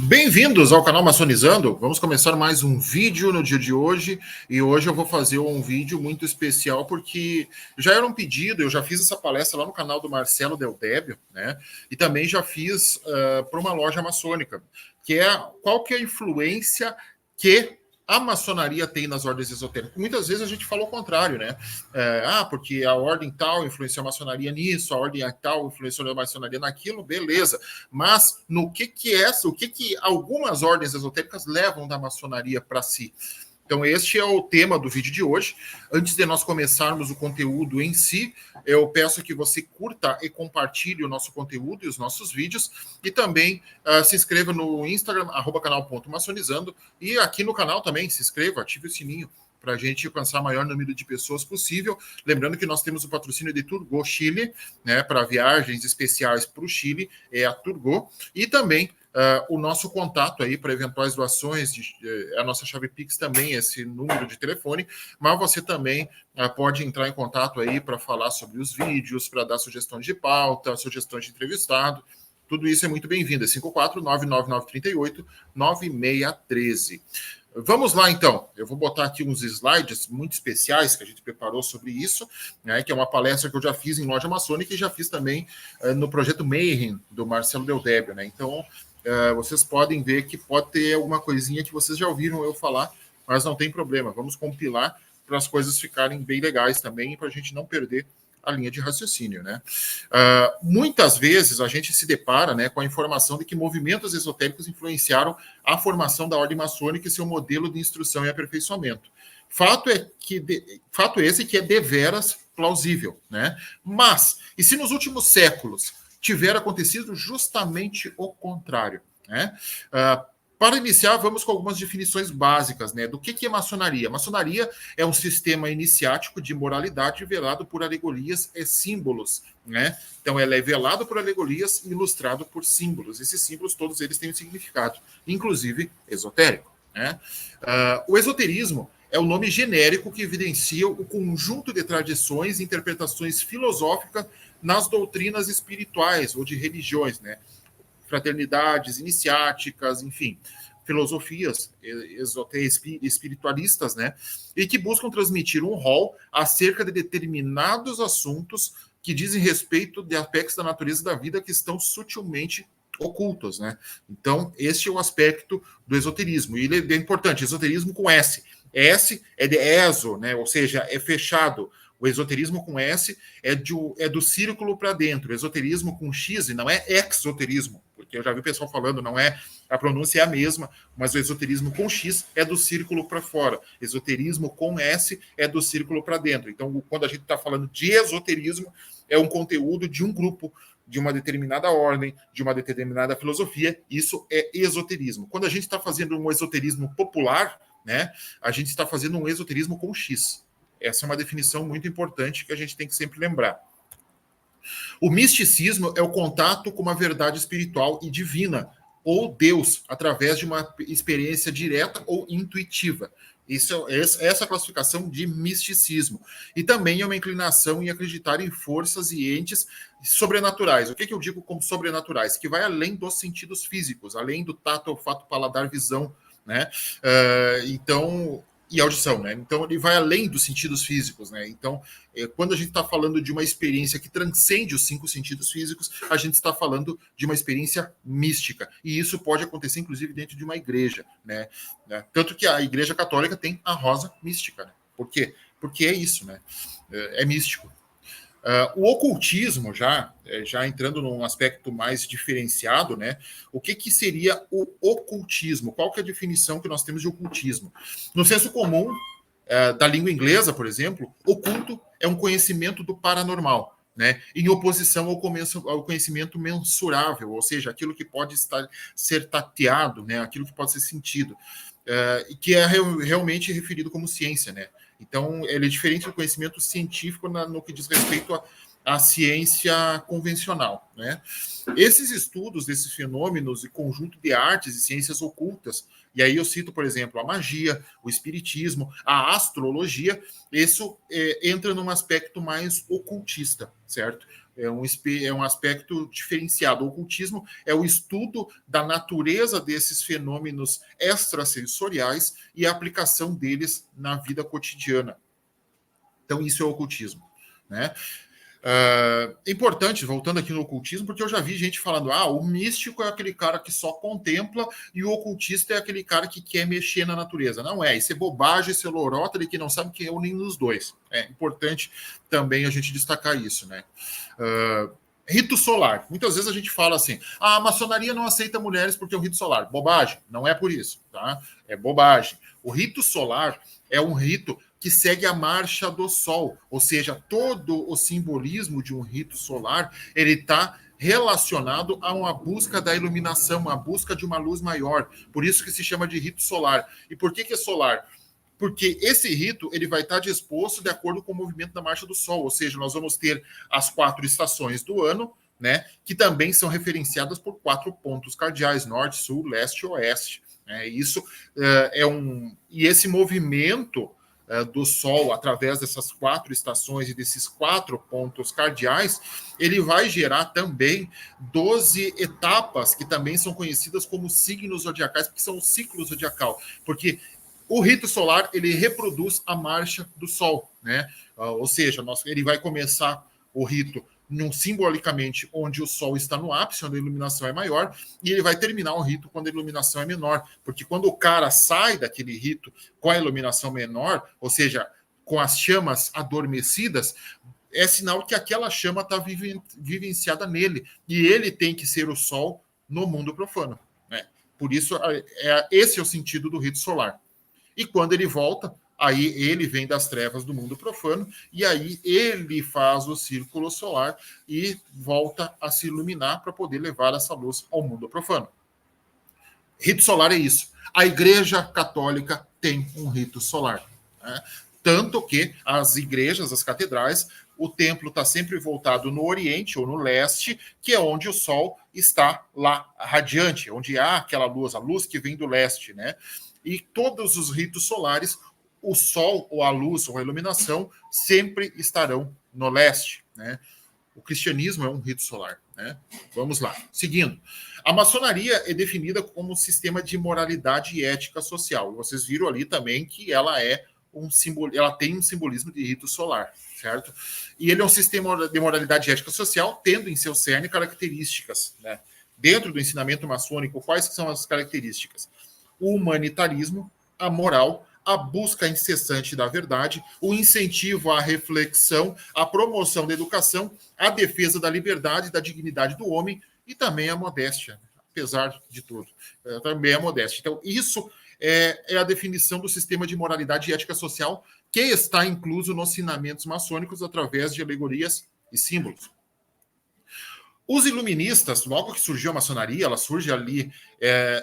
Bem-vindos ao canal Maçonizando. Vamos começar mais um vídeo no dia de hoje. E hoje eu vou fazer um vídeo muito especial porque já era um pedido, eu já fiz essa palestra lá no canal do Marcelo Del Débio, né? E também já fiz para uma loja maçônica, que é qual que é a influência que a maçonaria tem nas ordens esotéricas. Muitas vezes a gente fala o contrário, né? Porque a ordem tal influenciou a maçonaria nisso, a ordem tal influenciou a maçonaria naquilo, beleza. Mas no que algumas ordens esotéricas levam da maçonaria para si? Então, este é o tema do vídeo de hoje. Antes de nós começarmos o conteúdo em si, eu peço que você curta e compartilhe o nosso conteúdo e os nossos vídeos. E também se inscreva no Instagram, @canal.maçonizando. E aqui no canal também, se inscreva, ative o sininho para a gente alcançar o maior número de pessoas possível. Lembrando que nós temos o patrocínio de Turgo Chile, né, para viagens especiais para o Chile, é a Turgo. E também o nosso contato aí para eventuais doações, a nossa chave Pix também, esse número de telefone, mas você também pode entrar em contato aí para falar sobre os vídeos, para dar sugestões de pauta, sugestões de entrevistado. Tudo isso é muito bem-vindo. É 54-99938-9613. Vamos lá, então. Eu vou botar aqui uns slides muito especiais que a gente preparou sobre isso, né, que é uma palestra que eu já fiz em loja maçônica e já fiz também no projeto Mayhem, do Marcelo Del Débio, né? Então, vocês podem ver que pode ter alguma coisinha que vocês já ouviram eu falar, mas não tem problema. Vamos compilar para as coisas ficarem bem legais também, para a gente não perder a linha de raciocínio, né? Muitas vezes a gente se depara, né, com a informação de que movimentos esotéricos influenciaram a formação da ordem maçônica e seu modelo de instrução e aperfeiçoamento. Fato esse que é deveras plausível, né? Mas, e se nos últimos séculos tiver acontecido justamente o contrário, né? Para iniciar, vamos com algumas definições básicas, né? Do que é maçonaria? Maçonaria é um sistema iniciático de moralidade velado por alegorias e símbolos, né? Então, ela é velado por alegorias e ilustrado por símbolos. Esses símbolos, todos eles têm um significado, inclusive esotérico, né? O esoterismo é o nome genérico que evidencia o conjunto de tradições e interpretações filosóficas nas doutrinas espirituais ou de religiões, né? Fraternidades iniciáticas, enfim, filosofias espiritualistas, né? E que buscam transmitir um rol acerca de determinados assuntos que dizem respeito de aspectos da natureza da vida que estão sutilmente ocultos, né? Então, este é o aspecto do esoterismo. E ele é importante, esoterismo com S. S é de ESO, né? Ou seja, é fechado. O esoterismo com S é do círculo para dentro. O esoterismo com X não é exoterismo, porque eu já vi o pessoal falando, não é, a pronúncia é a mesma, mas o esoterismo com X é do círculo para fora. Esoterismo com S é do círculo para dentro. Então, quando a gente está falando de esoterismo, é um conteúdo de um grupo, de uma determinada ordem, de uma determinada filosofia. Isso é esoterismo. Quando a gente está fazendo um esoterismo popular, né, a gente está fazendo um esoterismo com X. Essa é uma definição muito importante que a gente tem que sempre lembrar. O misticismo é o contato com uma verdade espiritual e divina, ou Deus, através de uma experiência direta ou intuitiva. Essa é a classificação de misticismo. E também é uma inclinação em acreditar em forças e entes sobrenaturais. O que eu digo como sobrenaturais? Que vai além dos sentidos físicos, além do tato, olfato, paladar, visão, né? E audição, né? Então ele vai além dos sentidos físicos, né? Então, quando a gente está falando de uma experiência que transcende os 5 sentidos físicos, a gente está falando de uma experiência mística. E isso pode acontecer, inclusive, dentro de uma igreja, né? Tanto que a Igreja Católica tem a rosa mística, né? Por quê? Porque é isso, né? É místico. O ocultismo, já entrando num aspecto mais diferenciado, né? O que seria o ocultismo? Qual que é a definição que nós temos de ocultismo? No senso comum da língua inglesa, por exemplo, oculto é um conhecimento do paranormal, né? Em oposição ao conhecimento mensurável, ou seja, aquilo que pode ser tateado, né? Aquilo que pode ser sentido, e que é realmente referido como ciência, né? Então, ele é diferente do conhecimento científico no que diz respeito à ciência convencional, né? Esses estudos desses fenômenos e conjunto de artes e ciências ocultas E aí eu cito, por exemplo, a magia, o espiritismo, a astrologia. Isso entra num aspecto mais ocultista, certo? É um aspecto diferenciado. O ocultismo é o estudo da natureza desses fenômenos extrasensoriais e a aplicação deles na vida cotidiana. Então, isso é o ocultismo, né? Importante, voltando aqui no ocultismo, porque eu já vi gente falando: o místico é aquele cara que só contempla e o ocultista é aquele cara que quer mexer na natureza. Não é, isso é bobagem, isso é lorota de que não sabe que é nem dos dois. É importante também a gente destacar isso, né? Rito solar. Muitas vezes a gente fala assim: a maçonaria não aceita mulheres porque é um rito solar. Bobagem, não é por isso, tá? É bobagem. O rito solar é um rito que segue a marcha do Sol, ou seja, todo o simbolismo de um rito solar, ele está relacionado a uma busca da iluminação, uma busca de uma luz maior. Por isso que se chama de rito solar. E por que é solar? Porque esse rito ele vai estar disposto de acordo com o movimento da marcha do Sol, ou seja, nós vamos ter as 4 estações do ano, né, que também são referenciadas por 4 pontos cardeais: norte, sul, leste e oeste. Isso e esse movimento do Sol através dessas 4 estações e desses 4 pontos cardeais, ele vai gerar também 12 etapas que também são conhecidas como signos zodiacais, porque são o ciclo zodiacal, porque o rito solar ele reproduz a marcha do Sol, né? Ou seja, ele vai começar o rito simbolicamente onde o Sol está no ápice, onde a iluminação é maior, e ele vai terminar o rito quando a iluminação é menor, porque quando o cara sai daquele rito com a iluminação menor, ou seja, com as chamas adormecidas, é sinal que aquela chama está vivenciada nele, e ele tem que ser o Sol no mundo profano, né? Por isso, esse é o sentido do rito solar. E quando ele volta, aí ele vem das trevas do mundo profano, e aí ele faz o círculo solar e volta a se iluminar para poder levar essa luz ao mundo profano. Rito solar é isso. A Igreja Católica tem um rito solar, né? Tanto que as igrejas, as catedrais, o templo está sempre voltado no Oriente ou no Leste, que é onde o Sol está lá radiante, onde há aquela luz, a luz que vem do leste, né? E todos os ritos solares, o Sol, ou a luz, ou a iluminação, sempre estarão no leste, né? O cristianismo é um rito solar, né? Vamos lá. Seguindo. A maçonaria é definida como um sistema de moralidade e ética social. Vocês viram ali também que ela ela tem um simbolismo de rito solar, certo? E ele é um sistema de moralidade e ética social, tendo em seu cerne características, né? Dentro do ensinamento maçônico, quais são as características? O humanitarismo, a moral, a busca incessante da verdade, o incentivo à reflexão, a promoção da educação, a defesa da liberdade e da dignidade do homem e também a modéstia, apesar de tudo. Também a modéstia. Então, isso é a definição do sistema de moralidade e ética social que está incluso nos ensinamentos maçônicos através de alegorias e símbolos. Os iluministas, logo que surgiu a maçonaria, ela surge ali,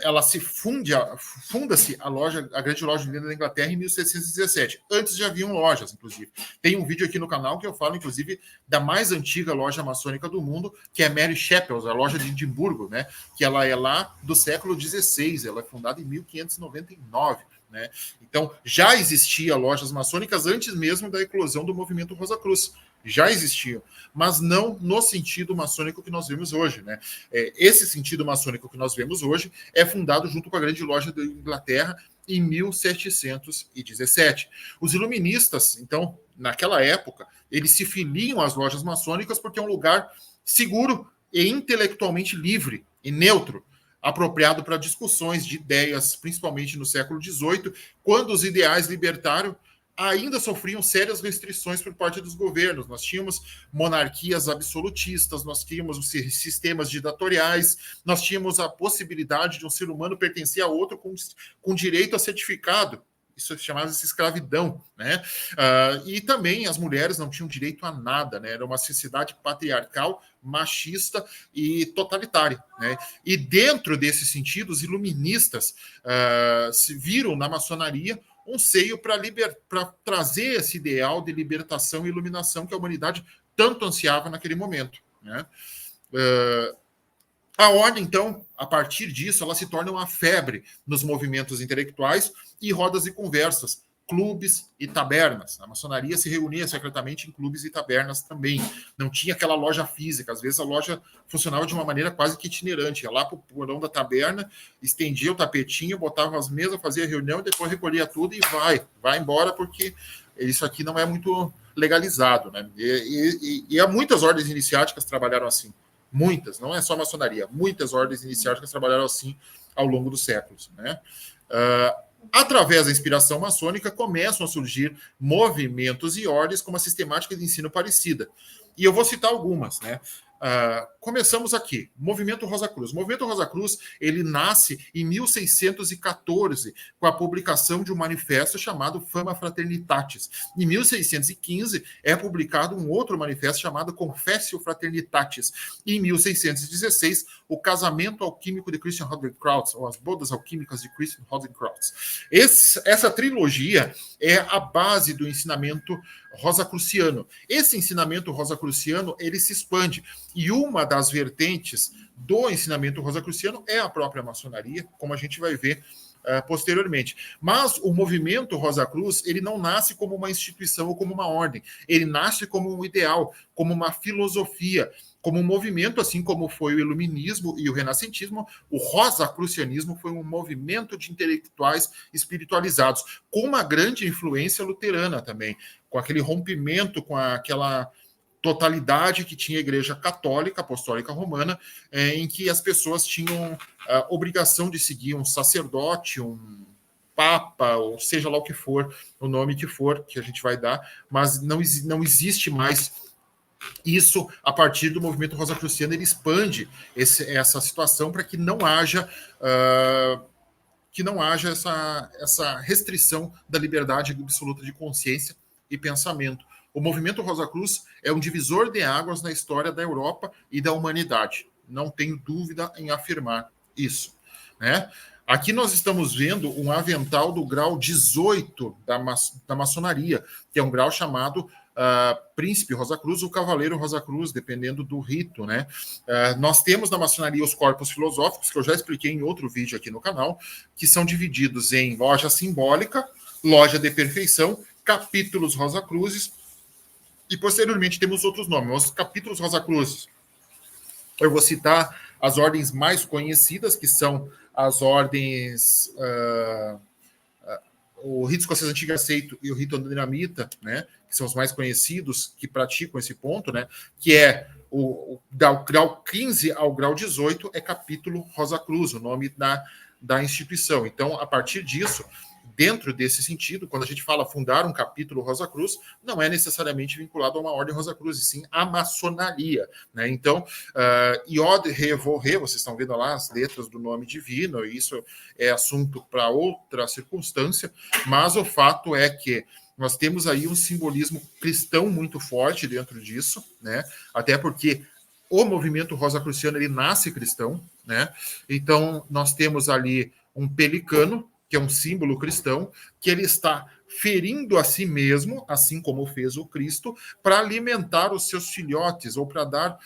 ela se funda-se a grande loja da Inglaterra em 1617. Antes já haviam lojas, inclusive. Tem um vídeo aqui no canal que eu falo, inclusive, da mais antiga loja maçônica do mundo, que é Mary Chapels, a loja de Edimburgo, né? Que ela é lá do século XVI, ela é fundada em 1599. Né? Então, já existia lojas maçônicas antes mesmo da eclosão do movimento Rosa Cruz. Já existiam, mas não no sentido maçônico que nós vemos hoje, né? Esse sentido maçônico que nós vemos hoje é fundado junto com a grande loja da Inglaterra em 1717. Os iluministas, então, naquela época, eles se filiam às lojas maçônicas porque é um lugar seguro e intelectualmente livre e neutro, apropriado para discussões de ideias, principalmente no século XVIII, quando os ideais libertários ainda sofriam sérias restrições por parte dos governos. Nós tínhamos monarquias absolutistas, nós tínhamos sistemas ditatoriais, nós tínhamos a possibilidade de um ser humano pertencer a outro com direito a certificado. Isso chamava-se escravidão, né? E também as mulheres não tinham direito a nada, né? Era uma sociedade patriarcal, machista e totalitária, né? E dentro desse sentido, os iluministas se viram na maçonaria um seio para trazer esse ideal de libertação e iluminação que a humanidade tanto ansiava naquele momento, né? A ordem, então, a partir disso, ela se torna uma febre nos movimentos intelectuais e rodas de conversas, clubes e tabernas. A maçonaria se reunia secretamente em clubes e tabernas também. Não tinha aquela loja física. Às vezes a loja funcionava de uma maneira quase que itinerante. Ia lá para o porão da taberna, estendia o tapetinho, botava as mesas, fazia reunião, depois recolhia tudo e vai embora, porque isso aqui não é muito legalizado, né? E há muitas ordens iniciáticas trabalharam assim. Muitas, não é só maçonaria, muitas ordens iniciáticas trabalharam assim ao longo dos séculos, né? Através da inspiração maçônica, começam a surgir movimentos e ordens com uma sistemática de ensino parecida. E eu vou citar algumas, né? Começamos aqui, Movimento Rosa Cruz. O Movimento Rosa Cruz, ele nasce em 1614, com a publicação de um manifesto chamado Fama Fraternitatis. Em 1615, é publicado um outro manifesto chamado Confessio Fraternitatis. E em 1616, o Casamento Alquímico de Christian Rodenkreutz, ou as Bodas Alquímicas de Christian Rodenkreutz. Essa trilogia é a base do ensinamento rosacruciano. Esse ensinamento rosacruciano, ele se expande. E uma das vertentes do ensinamento rosacruciano é a própria maçonaria, como a gente vai ver posteriormente. Mas o movimento Rosa Cruz, ele não nasce como uma instituição ou como uma ordem. Ele nasce como um ideal, como uma filosofia, como um movimento, assim como foi o iluminismo e o renascentismo. O rosacrucianismo foi um movimento de intelectuais espiritualizados, com uma grande influência luterana também, com aquele rompimento com aquela totalidade que tinha a Igreja Católica, Apostólica Romana, em que as pessoas tinham a obrigação de seguir um sacerdote, um papa, ou seja lá o que for, o nome que for, que a gente vai dar, mas não existe mais isso. A partir do movimento rosacruciano, ele expande essa situação para que não haja essa restrição da liberdade absoluta de consciência e pensamento. O movimento Rosa Cruz é um divisor de águas na história da Europa e da humanidade. Não tenho dúvida em afirmar isso, né? Aqui nós estamos vendo um avental do grau 18 da maçonaria, que é um grau chamado Príncipe Rosa Cruz ou Cavaleiro Rosa Cruz, dependendo do rito, né? Nós temos na maçonaria os corpos filosóficos, que eu já expliquei em outro vídeo aqui no canal, que são divididos em loja simbólica, loja de perfeição, capítulos Rosa Cruzes, e posteriormente temos outros nomes. Os capítulos Rosa Cruzes, eu vou citar as ordens mais conhecidas, que são as ordens o rito escocês antigo aceito e o rito andinamita, né, que são os mais conhecidos, que praticam esse ponto, né, que é o grau 15 ao grau 18 é capítulo Rosa Cruz, o nome da instituição. Então, a partir disso, dentro desse sentido, quando a gente fala fundar um capítulo Rosa Cruz, não é necessariamente vinculado a uma ordem Rosa Cruz, e sim à maçonaria, né? Então, Iod, Re, Vo, Re, vocês estão vendo lá as letras do nome divino, e isso é assunto para outra circunstância, mas o fato é que nós temos aí um simbolismo cristão muito forte dentro disso, né? Até porque o movimento rosacruciano, ele nasce cristão, né? Então, nós temos ali um pelicano, que é um símbolo cristão, que ele está ferindo a si mesmo, assim como fez o Cristo, para alimentar os seus filhotes, ou para dar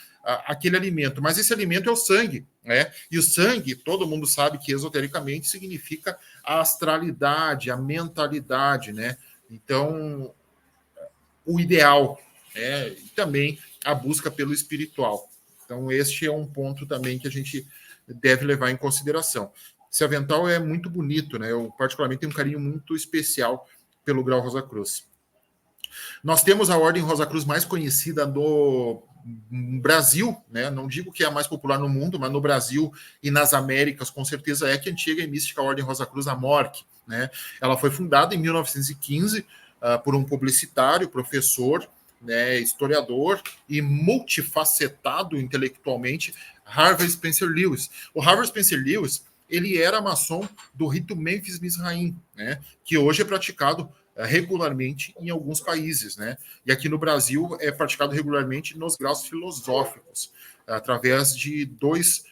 aquele alimento. Mas esse alimento é o sangue, né? E o sangue, todo mundo sabe que esotericamente significa a astralidade, a mentalidade, né? Então, o ideal, né? E também a busca pelo espiritual. Então, este é um ponto também que a gente deve levar em consideração. Esse avental é muito bonito, né? Eu, particularmente, tenho um carinho muito especial pelo grau Rosa Cruz. Nós temos a ordem Rosa Cruz mais conhecida no Brasil, né? Não digo que é a mais popular no mundo, mas no Brasil e nas Américas, com certeza é, que a antiga e mística ordem Rosa Cruz, a MORC, né? Ela foi fundada em 1915 por um publicitário, professor, né, historiador e multifacetado intelectualmente, Harvey Spencer Lewis. O Harvey Spencer Lewis, ele era maçom do rito Memphis Mizraim, né, que hoje é praticado regularmente em alguns países, né? E aqui no Brasil é praticado regularmente nos graus filosóficos, através de dois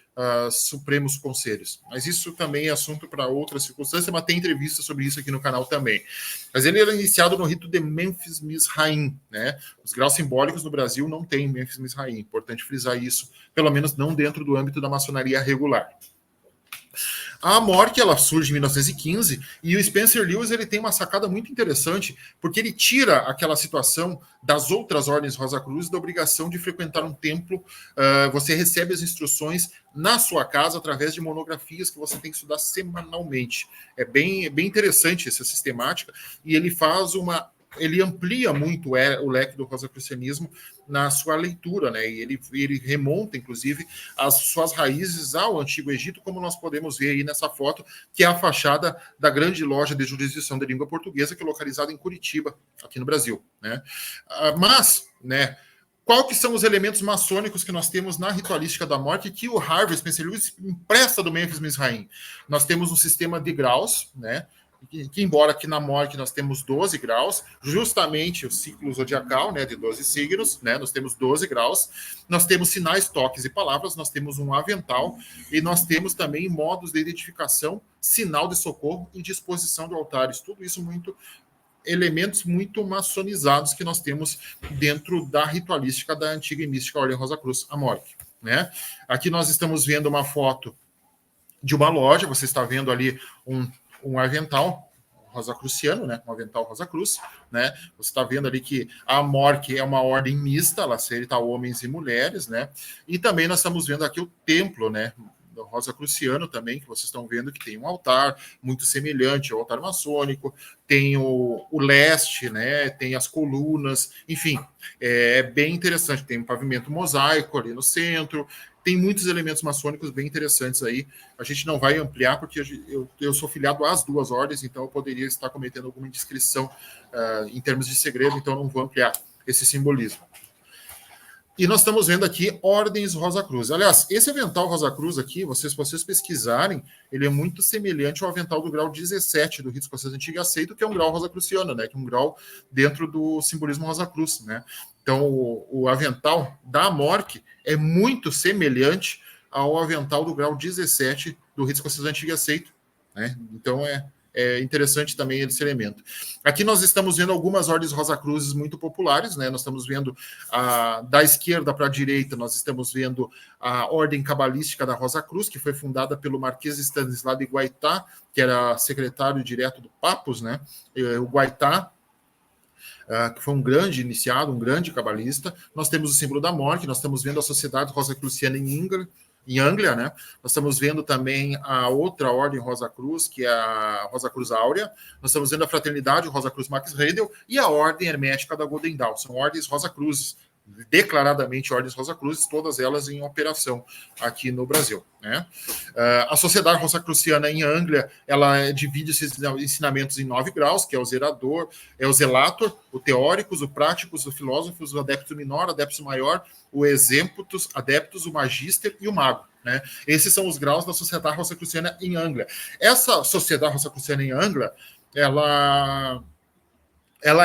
Supremos Conselhos. Mas isso também é assunto para outra circunstância, mas tem entrevista sobre isso aqui no canal também. Mas ele era iniciado no rito de Memphis Mizraim, né? Os graus simbólicos no Brasil não tem Memphis Mizraim. Importante frisar isso, pelo menos não dentro do âmbito da maçonaria regular. A Amorque, ela surge em 1915 e o Spencer Lewis ele tem uma sacada muito interessante porque ele tira aquela situação das outras ordens Rosa Cruz da obrigação de frequentar um templo. Você recebe as instruções na sua casa através de monografias que você tem que estudar semanalmente. É bem interessante essa sistemática e ele amplia muito o leque do rosacrucianismo na sua leitura, né? E ele remonta, inclusive, as suas raízes ao Antigo Egito, como nós podemos ver aí nessa foto, que é a fachada da grande loja de jurisdição de língua portuguesa, que é localizada em Curitiba, aqui no Brasil, né? Mas, né, qual que são os elementos maçônicos que nós temos na ritualística da morte que o Harvey Spencer Lewis empresta do Memphis Mizraim? Nós temos um sistema de graus, né? Que embora aqui na morte nós temos 12 graus, justamente o ciclo zodiacal, né, de 12 signos, né, nós temos 12 graus, nós temos sinais, toques e palavras, nós temos um avental e nós temos também modos de identificação, sinal de socorro e disposição de altares, tudo isso elementos muito maçonizados que nós temos dentro da ritualística da antiga e mística Ordem Rosa Cruz, a morte, né? Aqui nós estamos vendo uma foto de uma loja, você está vendo ali um avental rosacruciano, né? Um avental Rosa Cruz, né? Você está vendo ali que a Amorque é uma ordem mista, ela aceita homens e mulheres, né? E também nós estamos vendo aqui o templo, né? Do rosacruciano também, que vocês estão vendo que tem um altar muito semelhante ao altar maçônico, tem o leste, né? Tem as colunas, enfim, é bem interessante. Tem um pavimento mosaico ali no centro. Tem muitos elementos maçônicos bem interessantes aí. A gente não vai ampliar, porque eu sou filiado às duas ordens, então eu poderia estar cometendo alguma indiscrição em termos de segredo, então eu não vou ampliar esse simbolismo. E nós estamos vendo aqui ordens Rosa Cruz. Aliás, esse avental Rosa Cruz aqui, se vocês pesquisarem, ele é muito semelhante ao avental do grau 17 do Rito Escocês Antigo e Aceito, que é um grau rosacruciano, né? Que é um grau dentro do simbolismo Rosa Cruz, né? Então, o avental da Amorque é muito semelhante ao avental do grau 17 do Rito Escocês Antigo e Aceito, né? Então, é interessante também esse elemento. Aqui nós estamos vendo algumas ordens Rosacruzes muito populares, né? Nós estamos vendo da esquerda para a direita, nós estamos vendo a ordem cabalística da Rosa Cruz, que foi fundada pelo Marquês Stanislau de Guaitá, que era secretário direto do Papus, né? O Guaitá, que foi um grande iniciado, um grande cabalista. Nós temos o símbolo da morte, nós estamos vendo a Sociedade Rosacruciana em Anglia, né? Nós estamos vendo também a outra ordem Rosa Cruz, que é a Rosa Cruz Áurea. Nós estamos vendo a Fraternidade Rosa Cruz Max Redel e a Ordem Hermética da Golden Dawn. São ordens Rosa Cruzes, declaradamente ordens Rosa Cruzes, todas elas em operação aqui no Brasil, né? A Sociedade Rosacruciana em Anglia, ela divide esses ensinamentos em 9 graus, que é o zerador, é o zelator, o teóricos, o práticos, o filósofos, o adeptus minor, adeptus maior, o exemptus, adeptus, o magister e o mago, né? Esses são os graus da Sociedade Rosacruciana em Anglia. Essa Sociedade Rosacruciana em Anglia, ela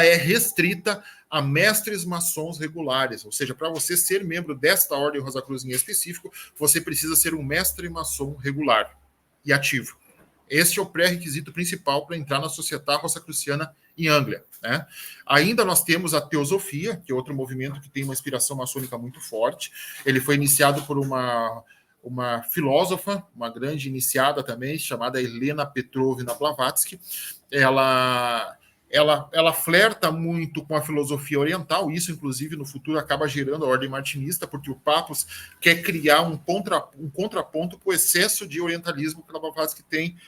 é restrita a mestres maçons regulares, ou seja, para você ser membro desta ordem Rosa Cruz em específico, você precisa ser um mestre maçom regular e ativo. Este é o pré-requisito principal para entrar na Sociedade Rosacruciana em Anglia, né? Ainda nós temos a Teosofia, que é outro movimento que tem uma inspiração maçônica muito forte. Ele foi iniciado por uma filósofa, uma grande iniciada também, chamada Helena Petrovna Blavatsky. Ela flerta muito com a filosofia oriental, isso, inclusive, no futuro acaba gerando a ordem martinista, porque o Papus quer criar um contraponto para o excesso de orientalismo que a Blavatsky tem,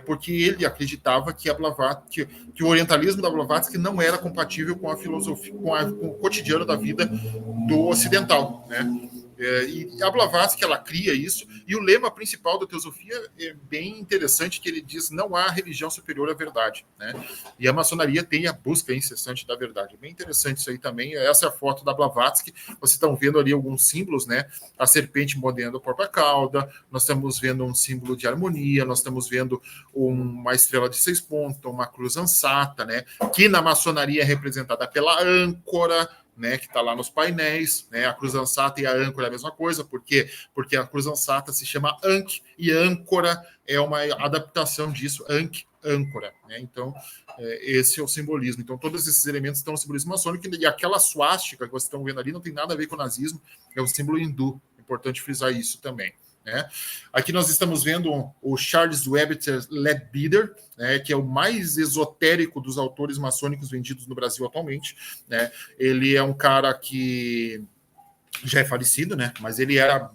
porque ele acreditava que o orientalismo da Blavatsky não era compatível com a filosofia, com o cotidiano da vida do ocidental, né? E a Blavatsky, ela cria isso, e o lema principal da teosofia é bem interessante, que ele diz: não há religião superior à verdade, né? E a maçonaria tem a busca incessante da verdade. É bem interessante isso aí também. Essa é a foto da Blavatsky. Vocês estão vendo ali alguns símbolos, né? A serpente mordendo a própria cauda, nós estamos vendo um símbolo de harmonia, nós estamos vendo uma estrela de 6 pontos, uma cruz ansata, né? Que na maçonaria é representada pela âncora, né, que está lá nos painéis, né, a cruz ansata e a âncora é a mesma coisa, por quê? Porque a cruz ansata se chama Ankh e âncora é uma adaptação disso, Ankh, âncora, né? Então, esse é o simbolismo. Então, todos esses elementos estão no simbolismo maçônico, e aquela suástica que vocês estão vendo ali não tem nada a ver com o nazismo, é um símbolo hindu. Importante frisar isso também. Né? Aqui nós estamos vendo o Charles Webster Leadbeater, né, que é o mais esotérico dos autores maçônicos vendidos no Brasil atualmente. Né? Ele é um cara que já é falecido, né, mas ele era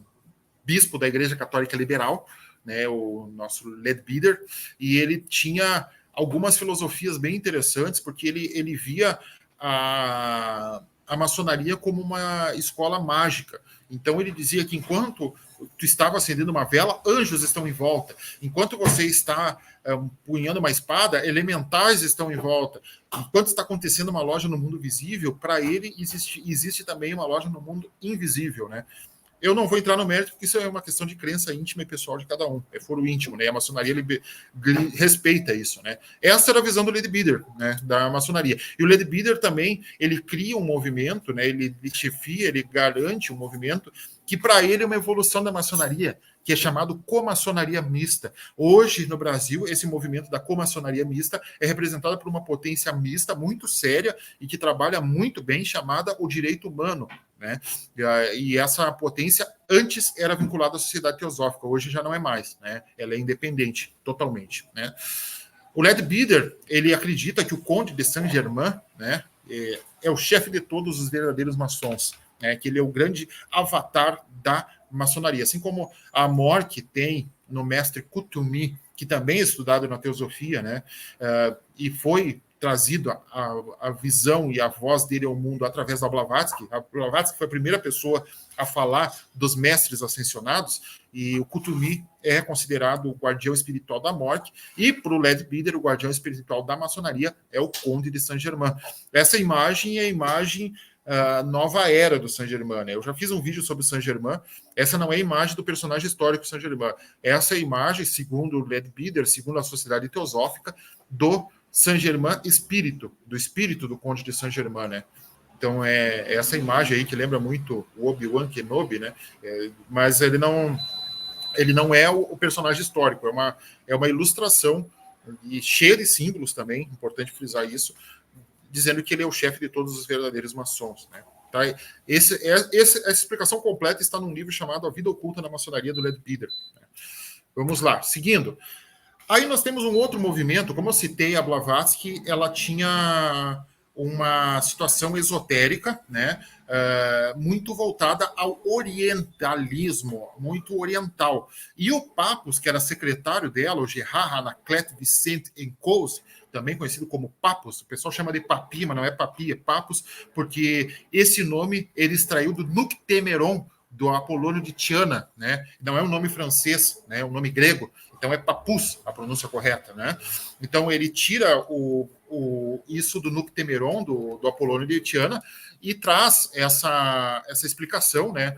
bispo da Igreja Católica Liberal, né, o nosso Leadbeater, e ele tinha algumas filosofias bem interessantes, porque ele via a maçonaria como uma escola mágica. Então ele dizia que enquanto tu estava acendendo uma vela, anjos estão em volta. Enquanto você está punhando uma espada, elementais estão em volta. Enquanto está acontecendo uma loja no mundo visível, para ele existe também uma loja no mundo invisível, né? Eu não vou entrar no mérito, porque isso é uma questão de crença íntima e pessoal de cada um. É foro íntimo, né? A maçonaria respeita isso, né? Essa era a visão do Leadbeater, né? Da maçonaria. E o Leadbeater também, ele cria um movimento, né? Ele chefia, ele garante um movimento que para ele é uma evolução da maçonaria, que é chamado comaçonaria mista. Hoje, no Brasil, esse movimento da comaçonaria mista é representado por uma potência mista muito séria e que trabalha muito bem, chamada o direito humano, né? E essa potência antes era vinculada à sociedade teosófica, hoje já não é mais, né? Ela é independente totalmente, né? O Leadbeater, ele acredita que o Conde de Saint-Germain, né, é o chefe de todos os verdadeiros maçons, né, que ele é o grande avatar da maçonaria, assim como a Mork tem no mestre Kuthumi, que também é estudado na teosofia, né, e foi trazido a visão e a voz dele ao mundo através da Blavatsky. A Blavatsky foi a primeira pessoa a falar dos mestres ascensionados, e o Kuthumi é considerado o guardião espiritual da morte, e para o Leadbeater, o guardião espiritual da maçonaria é o Conde de Saint-Germain. Essa imagem é a imagem nova era do Saint-Germain, né? Eu já fiz um vídeo sobre o Saint-Germain. Essa não é a imagem do personagem histórico Saint-Germain. Essa é a imagem, segundo o Leadbeater, segundo a Sociedade Teosófica, do Saint-Germain espírito, do espírito do Conde de Saint-Germain, né? Então é essa imagem aí que lembra muito o Obi-Wan Kenobi, né? Mas ele não é o personagem histórico, é uma ilustração e cheia de símbolos também, importante frisar isso, dizendo que ele é o chefe de todos os verdadeiros maçons, né? Tá? Essa explicação completa está num livro chamado A Vida Oculta na Maçonaria, do Leadbeater. Né? Vamos lá, seguindo. Aí nós temos um outro movimento, como eu citei, a Blavatsky, ela tinha uma situação esotérica, né, muito voltada ao orientalismo, muito oriental. E o Papus, que era secretário dela, o Gerard Anaclet Vicente Encausse, também conhecido como Papus, o pessoal chama de Papi, mas não é Papi, é Papus, porque esse nome ele extraiu do Noctemeron, do Apolônio de Tiana, né? Não é um nome francês, né? É um nome grego. Então é Papus a pronúncia correta, né? Então ele tira isso do Noctemeron, do Apolônio de Tiana, e traz essa explicação, né?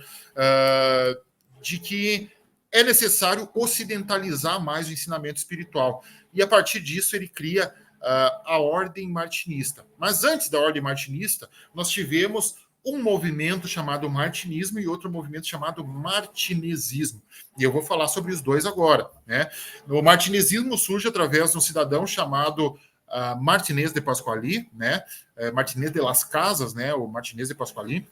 De que é necessário ocidentalizar mais o ensinamento espiritual. E a partir disso ele cria a Ordem Martinista. Mas antes da Ordem Martinista, nós tivemos um movimento chamado martinismo e outro movimento chamado martinesismo. E eu vou falar sobre os dois agora. Né? O martinesismo surge através de um cidadão chamado Martinez de Pasquali, né? Martinez de las Casas, né? O Martinez de Pasquali.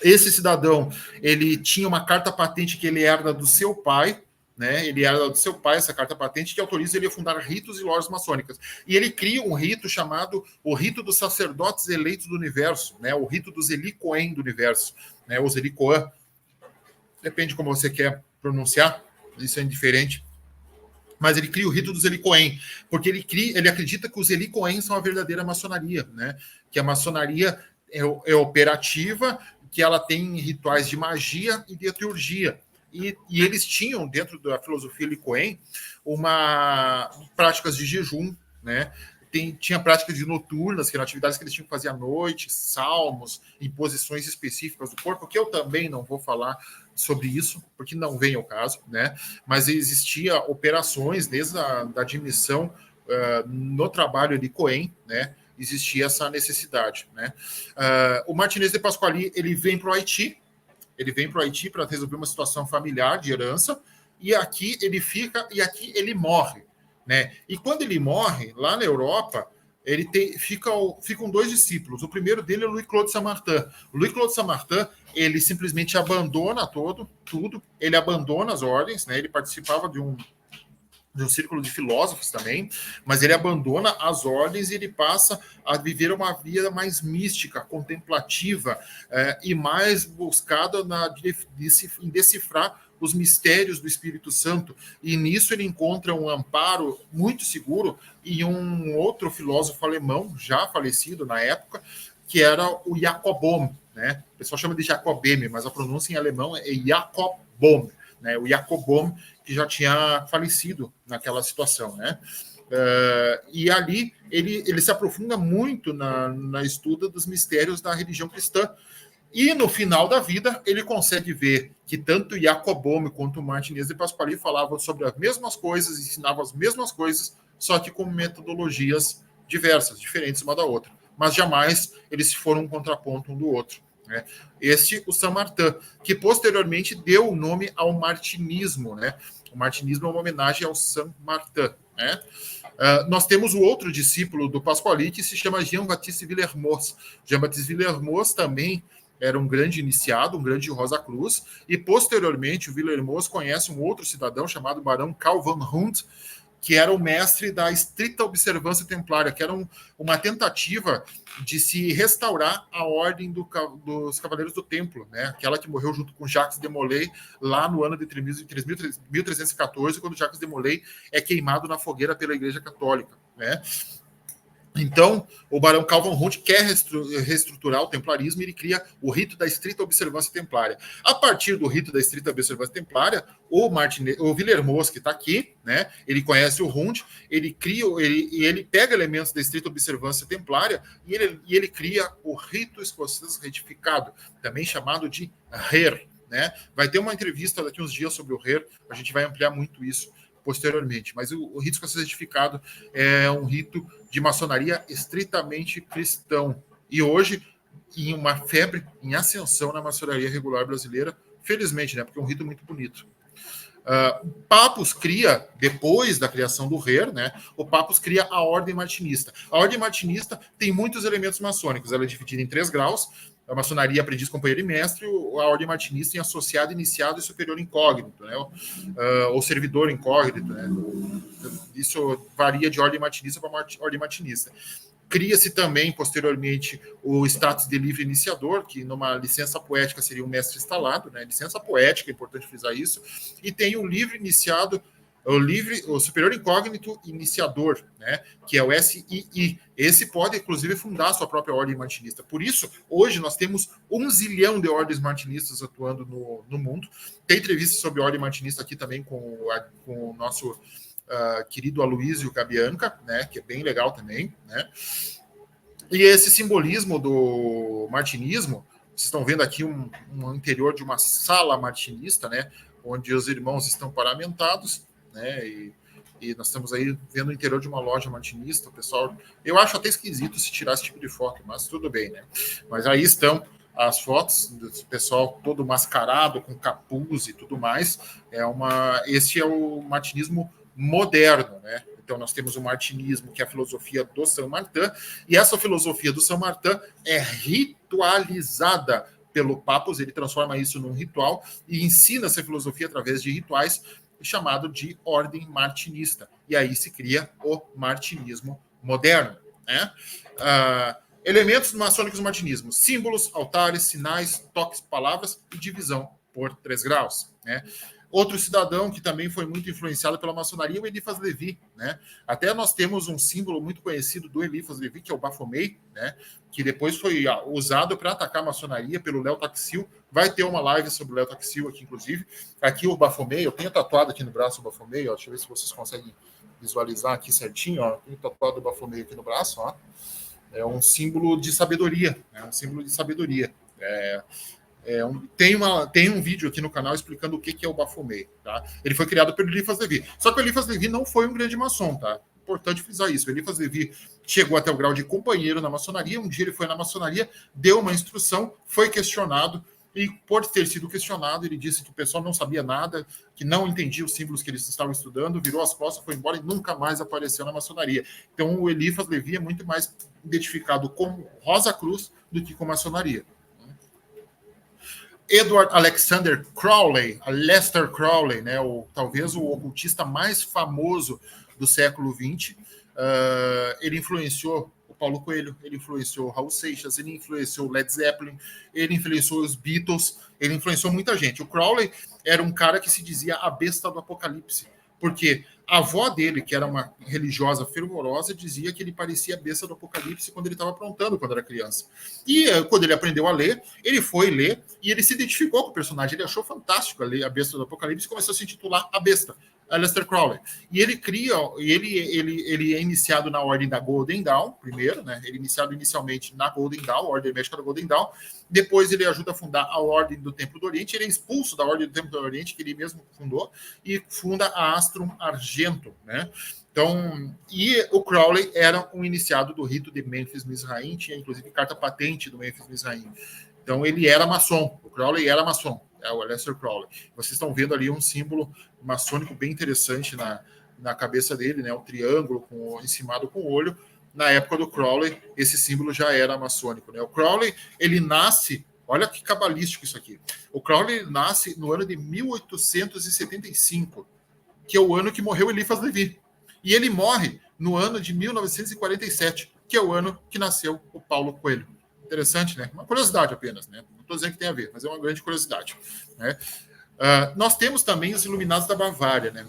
Esse cidadão, ele tinha uma carta patente que ele herda do seu pai, né? Ele herda do seu pai essa carta patente que autoriza ele a fundar ritos e lojas maçônicas. E ele cria um rito chamado o rito dos sacerdotes eleitos do universo, né? O rito dos Helicoen do universo, né? Os Helicoan. Depende como você quer pronunciar, isso é indiferente. Mas ele cria o rito dos Helicoen, porque ele acredita que os Helicoen são a verdadeira maçonaria, né? Que a maçonaria é operativa, que ela tem rituais de magia e de teurgia. E eles tinham, dentro da filosofia Helicoen, práticas de jejum, né? Tinha práticas de noturnas, que eram atividades que eles tinham que fazer à noite, salmos, em posições específicas do corpo, que eu também não vou falar sobre isso, porque não vem ao caso, né? Mas existia operações desde a admissão no trabalho Helicoen, né? existia essa necessidade, né? O Martinez de Pasquali, ele vem para o Haiti para resolver uma situação familiar de herança, e aqui ele fica, e aqui ele morre, né? E quando ele morre, lá na Europa, ficam dois discípulos. O primeiro dele é o Louis-Claude Saint-Martin. O Louis-Claude Saint-Martin, ele simplesmente abandona tudo, ele abandona as ordens, né? Ele participava de um círculo de filósofos também, mas ele abandona as ordens e ele passa a viver uma vida mais mística, contemplativa, e mais buscada em decifrar os mistérios do Espírito Santo. E nisso ele encontra um amparo muito seguro em um outro filósofo alemão, já falecido na época, que era o Jacob Boehme, né? O pessoal chama de Jacob Boehme, mas a pronúncia em alemão é Jacob Boehme, né? O Jacob Boehme, que já tinha falecido naquela situação, né? E ali ele se aprofunda muito na estudo dos mistérios da religião cristã. E no final da vida, ele consegue ver que tanto Jacob Boehme quanto Martinez de Pasquali falavam sobre as mesmas coisas, ensinavam as mesmas coisas, só que com metodologias diversas, diferentes uma da outra. Mas jamais eles foram um contraponto um do outro, né? O Saint-Martin, que posteriormente deu o nome ao martinismo, né? O martinismo é uma homenagem ao Saint-Martin, né? Nós temos o outro discípulo do Pasquali, que se chama Jean-Baptiste Villermoz. Jean-Baptiste Villermoz também era um grande iniciado, um grande Rosa Cruz, e posteriormente o Villermoz conhece um outro cidadão chamado Barão Karl von Hund, que era o mestre da estrita observância templária, que era uma tentativa de se restaurar a ordem dos Cavaleiros do Templo, né? Aquela que morreu junto com Jacques de Molay lá no ano de 1314, quando Jacques de Molay é queimado na fogueira pela Igreja Católica, né? Então, o Barão Karl von Hund quer reestruturar o templarismo e ele cria o rito da estrita observância templária. A partir do rito da estrita observância templária, o Villermoz, que está aqui, né, ele conhece o Hund, ele pega elementos da estrita observância templária e ele cria o rito escocês retificado, também chamado de Her, né? Vai ter uma entrevista daqui uns dias sobre o Her, a gente vai ampliar muito isso posteriormente, mas o rito escocês retificado é um rito de maçonaria estritamente cristão, e hoje em uma febre, em ascensão na maçonaria regular brasileira, felizmente, né, porque é um rito muito bonito. Papus cria, depois da criação do Her, né, o Papus cria a Ordem Martinista. A Ordem Martinista tem muitos elementos maçônicos, ela é dividida em 3 graus, a maçonaria, aprendiz, companheiro e mestre, a Ordem Martinista em associado, iniciado e superior incógnito, né, ou servidor incógnito, né, isso varia de Ordem Martinista para Ordem Martinista. Cria-se também, posteriormente, o status de livre iniciador, que numa licença poética seria um mestre instalado, né? Licença poética, é importante frisar isso, e tem o livre iniciado, o superior incógnito iniciador, né? Que é o SII. Esse pode, inclusive, fundar a sua própria ordem martinista. Por isso, hoje nós temos 1 zilhão de ordens martinistas atuando no mundo. Tem entrevista sobre ordem martinista aqui também com o nosso querido Aloysio Gabianca, né, que é bem legal também, né? E esse simbolismo do martinismo, vocês estão vendo aqui um interior de uma sala martinista, né, onde os irmãos estão paramentados, né, e nós estamos aí vendo o interior de uma loja martinista. O pessoal, eu acho até esquisito se tirar esse tipo de foto, mas tudo bem, né? Mas aí estão as fotos do pessoal todo mascarado, com capuz e tudo mais. Esse é o martinismo moderno, né? Então nós temos o martinismo, que é a filosofia do Saint-Martin, e essa filosofia do Saint-Martin é ritualizada pelo Papus. Ele transforma isso num ritual e ensina essa filosofia através de rituais, chamado de ordem martinista. E aí se cria o martinismo moderno, né? Elementos maçônicos do martinismo: símbolos, altares, sinais, toques, palavras e divisão por 3 graus, né? Outro cidadão que também foi muito influenciado pela maçonaria é o Eliphas Levi, né? Até nós temos um símbolo muito conhecido do Eliphas Levi, que é o Baphomet, né? Que depois foi usado para atacar a maçonaria pelo Léo Taxil. Vai ter uma live sobre o Léo Taxil aqui, inclusive. Aqui o Baphomet, eu tenho tatuado aqui no braço o Baphomet, ó. Deixa eu ver se vocês conseguem visualizar aqui certinho, ó. Eu tenho tatuado o Baphomet aqui no braço, ó. É um símbolo de sabedoria, né? Um símbolo de sabedoria. Tem um vídeo aqui no canal explicando o que é o Baphomet, tá? Ele foi criado pelo Eliphas Levi. Só que o Eliphas Levi não foi um grande maçom, tá? importante frisar isso. O Eliphas Levi chegou até o grau de companheiro na maçonaria. Um dia ele foi na maçonaria, deu uma instrução, foi questionado, e por ter sido questionado, ele disse que o pessoal não sabia nada, que não entendia os símbolos que eles estavam estudando, virou as costas, foi embora e nunca mais apareceu na maçonaria. Então o Eliphas Levi é muito mais identificado com Rosa Cruz do que com maçonaria. Edward Alexander Crowley, Aleister Crowley, né, talvez o ocultista mais famoso do século XX, ele influenciou o Paulo Coelho, ele influenciou o Raul Seixas, ele influenciou o Led Zeppelin, ele influenciou os Beatles, ele influenciou muita gente. O Crowley era um cara que se dizia a besta do apocalipse, porque a avó dele, que era uma religiosa fervorosa, dizia que ele parecia a besta do apocalipse quando ele estava aprontando, quando era criança. E quando ele aprendeu a ler, ele foi ler e ele se identificou com o personagem. Ele achou fantástico a besta do apocalipse e começou a se intitular a besta. Aleister Crowley. E ele cria, ele é iniciado na ordem da Golden Dawn, primeiro, né? Ele é iniciado inicialmente na Golden Dawn, a ordem médica da Golden Dawn. Depois ele ajuda a fundar a Ordem do Templo do Oriente. Ele é expulso da Ordem do Templo do Oriente, que ele mesmo fundou, e funda a Astrum Argento, né? Então, e o Crowley era um iniciado do rito de Memphis Mizraim, tinha inclusive carta patente do Memphis Mizraim. Então ele era maçom, o Crowley era maçom. É o Aleister Crowley. Vocês estão vendo ali um símbolo maçônico bem interessante na cabeça dele, né? O triângulo encimado com o olho. Na época do Crowley, esse símbolo já era maçônico, né? O Crowley, ele nasce, olha que cabalístico isso aqui. O Crowley nasce no ano de 1875, que é o ano que morreu Eliphas Levi. E ele morre no ano de 1947, que é o ano que nasceu o Paulo Coelho. Interessante, né? Uma curiosidade apenas, né? Não estou dizendo que tem a ver, mas é uma grande curiosidade, né? Nós temos também os Iluminados da Bavária, né?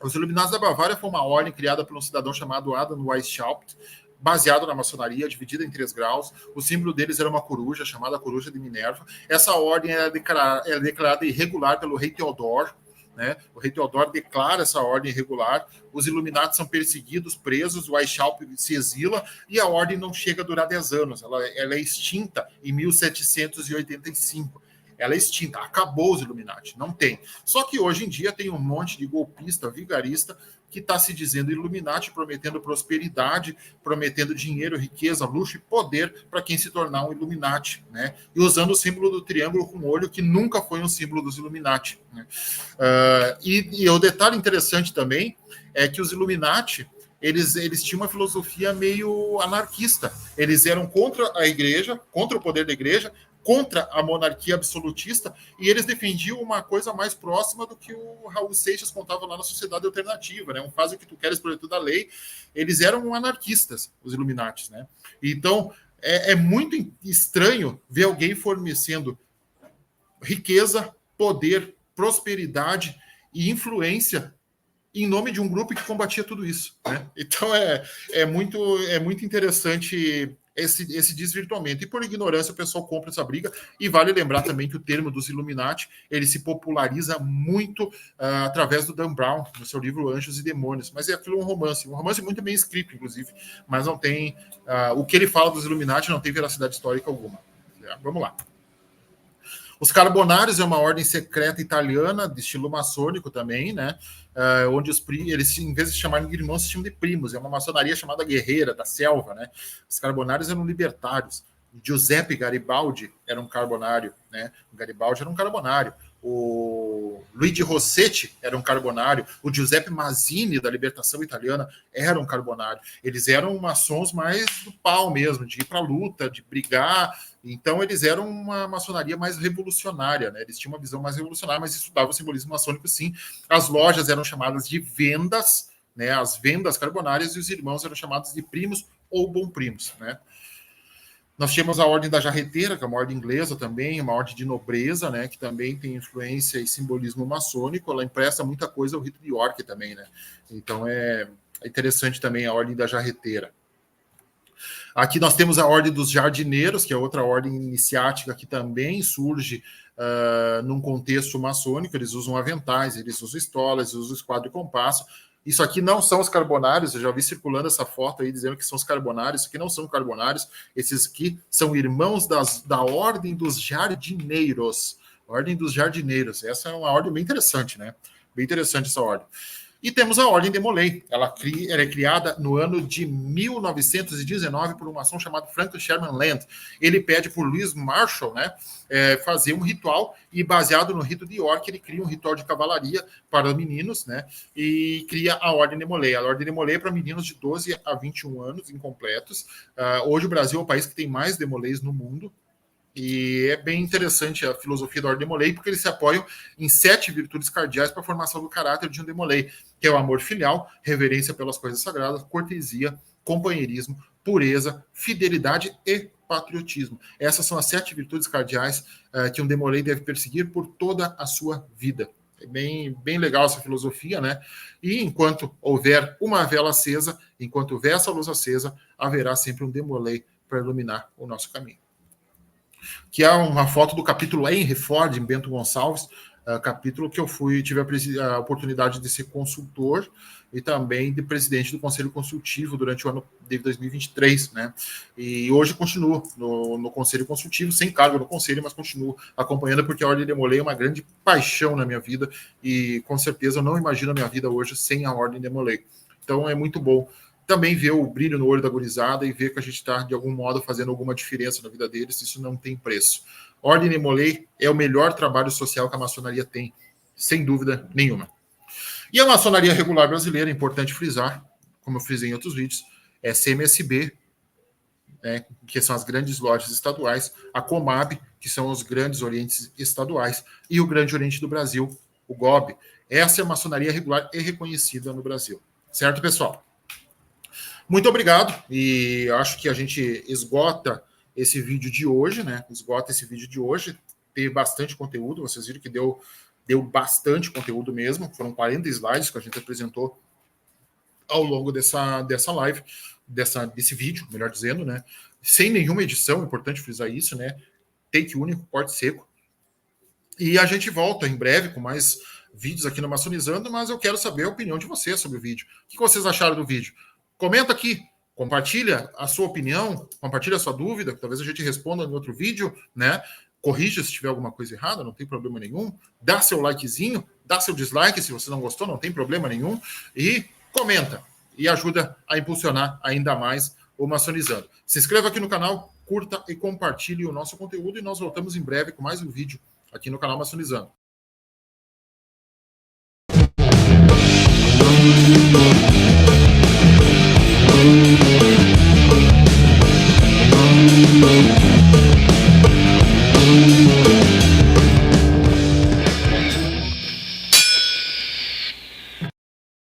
Os Iluminados da Bavária foi uma ordem criada por um cidadão chamado Adam Weishaupt, baseado na maçonaria, dividida em 3 graus. O símbolo deles era uma coruja, chamada Coruja de Minerva. Essa ordem era declarada irregular pelo rei Teodoro, né? O rei Teodoro declara essa ordem irregular, os Illuminati são perseguidos, presos, o Weishaupt se exila e a ordem não chega a durar 10 anos. Ela é extinta em 1785. Ela é extinta, acabou os Illuminati, não tem. Só que hoje em dia tem um monte de golpista, vigarista, que está se dizendo Illuminati, prometendo prosperidade, prometendo dinheiro, riqueza, luxo e poder para quem se tornar um Illuminati, né? E usando o símbolo do triângulo com o olho, que nunca foi um símbolo dos Illuminati, né? E o detalhe interessante também é que os Illuminati, eles tinham uma filosofia meio anarquista. Eles eram contra a igreja, contra o poder da igreja, contra a monarquia absolutista, e eles defendiam uma coisa mais próxima do que o Raul Seixas contava lá na Sociedade Alternativa, né? Um faz o que tu queres por tudo da lei. Eles eram anarquistas, os Illuminati, né? Então, é muito estranho ver alguém fornecendo riqueza, poder, prosperidade e influência em nome de um grupo que combatia tudo isso, né? Então, é muito interessante esse desvirtuamento. E por ignorância o pessoal compra essa briga. E vale lembrar também que o termo dos Illuminati, ele se populariza muito através do Dan Brown, no seu livro Anjos e Demônios. Mas é aquilo um romance muito bem escrito, inclusive, mas não tem... o que ele fala dos Illuminati não tem veracidade histórica alguma. Vamos lá. Os Carbonários é uma ordem secreta italiana, de estilo maçônico também, né? Onde eles, em vez de chamarem de irmãos, se chamam de primos. É uma maçonaria chamada guerreira, da selva, né? Os Carbonários eram libertários. Giuseppe Garibaldi era um carbonário, né? O Garibaldi era um carbonário. O Luigi Rossetti era um carbonário. O Giuseppe Mazzini, da libertação italiana, era um carbonário. Eles eram maçons mais do pau mesmo, de ir para a luta, de brigar. Então, eles eram uma maçonaria mais revolucionária, né? Eles tinham uma visão mais revolucionária, mas estudavam o simbolismo maçônico, sim. As lojas eram chamadas de vendas, né? As vendas carbonárias, e os irmãos eram chamados de primos ou bom-primos, né? Nós tínhamos a Ordem da Jarreteira, que é uma ordem inglesa também, uma ordem de nobreza, né, que também tem influência e simbolismo maçônico. Ela empresta muita coisa ao rito de York também, né? Então é interessante também a Ordem da Jarreteira. Aqui nós temos a Ordem dos Jardineiros, que é outra ordem iniciática que também surge num contexto maçônico. Eles usam aventais, eles usam estolas, eles usam esquadro e compasso. Isso aqui não são os carbonários, eu já vi circulando essa foto aí dizendo que são os carbonários. Isso aqui não são carbonários, esses aqui são irmãos da Ordem dos Jardineiros. Ordem dos Jardineiros, essa é uma ordem bem interessante, né? Bem interessante essa ordem. E temos a Ordem de Molay. Ela é criada no ano de 1919 por uma ação chamada Franklin Sherman Land. Ele pede por Louis Marshall, né, fazer um ritual, e baseado no rito de York, ele cria um ritual de cavalaria para meninos, né, e cria a Ordem de Molay. A Ordem de Molay é para meninos de 12 a 21 anos incompletos. Hoje o Brasil é o país que tem mais Demolays no mundo. E é bem interessante a filosofia da Ordem de Molay, porque eles se apoiam em 7 virtudes cardeais para a formação do caráter de um Demolay, que é o amor filial, reverência pelas coisas sagradas, cortesia, companheirismo, pureza, fidelidade e patriotismo. Essas são as 7 virtudes cardeais que um Demolay deve perseguir por toda a sua vida. É bem legal essa filosofia, né? E enquanto houver uma vela acesa, enquanto houver essa luz acesa, haverá sempre um Demolay para iluminar o nosso caminho. Que é uma foto do capítulo Henry Ford, em Bento Gonçalves, capítulo que eu tive a oportunidade de ser consultor e também de presidente do Conselho Consultivo durante o ano de 2023, né? E hoje continuo no Conselho Consultivo, sem cargo no Conselho, mas continuo acompanhando, porque a Ordem de Molay é uma grande paixão na minha vida, e com certeza eu não imagino a minha vida hoje sem a Ordem de Molay. Então é muito bom também ver o brilho no olho da gurizada e ver que a gente está, de algum modo, fazendo alguma diferença na vida deles. Isso não tem preço. Ordem de Molay é o melhor trabalho social que a maçonaria tem, sem dúvida nenhuma. E a maçonaria regular brasileira, é importante frisar, como eu frisei em outros vídeos, é CMSB, né, que são as grandes lojas estaduais, a Comab, que são os grandes orientes estaduais, e o Grande Oriente do Brasil, o GOB. Essa é a maçonaria regular e reconhecida no Brasil. Certo, pessoal? Muito obrigado, e acho que a gente esgota esse vídeo de hoje, né? Teve bastante conteúdo, vocês viram que deu bastante conteúdo mesmo, foram 40 slides que a gente apresentou ao longo dessa live, desse vídeo, melhor dizendo, né? Sem nenhuma edição, é importante frisar isso, né? Take único, corte seco. E a gente volta em breve com mais vídeos aqui no Maçonizando, mas eu quero saber a opinião de vocês sobre o vídeo. O que vocês acharam do vídeo? Comenta aqui, compartilha a sua opinião, compartilha a sua dúvida, que talvez a gente responda em outro vídeo, né? Corrija se tiver alguma coisa errada, não tem problema nenhum. Dá seu likezinho, dá seu dislike se você não gostou, não tem problema nenhum. E comenta, e ajuda a impulsionar ainda mais o Maçonizando. Se inscreva aqui no canal, curta e compartilhe o nosso conteúdo, e nós voltamos em breve com mais um vídeo aqui no canal Maçonizando. Thank you.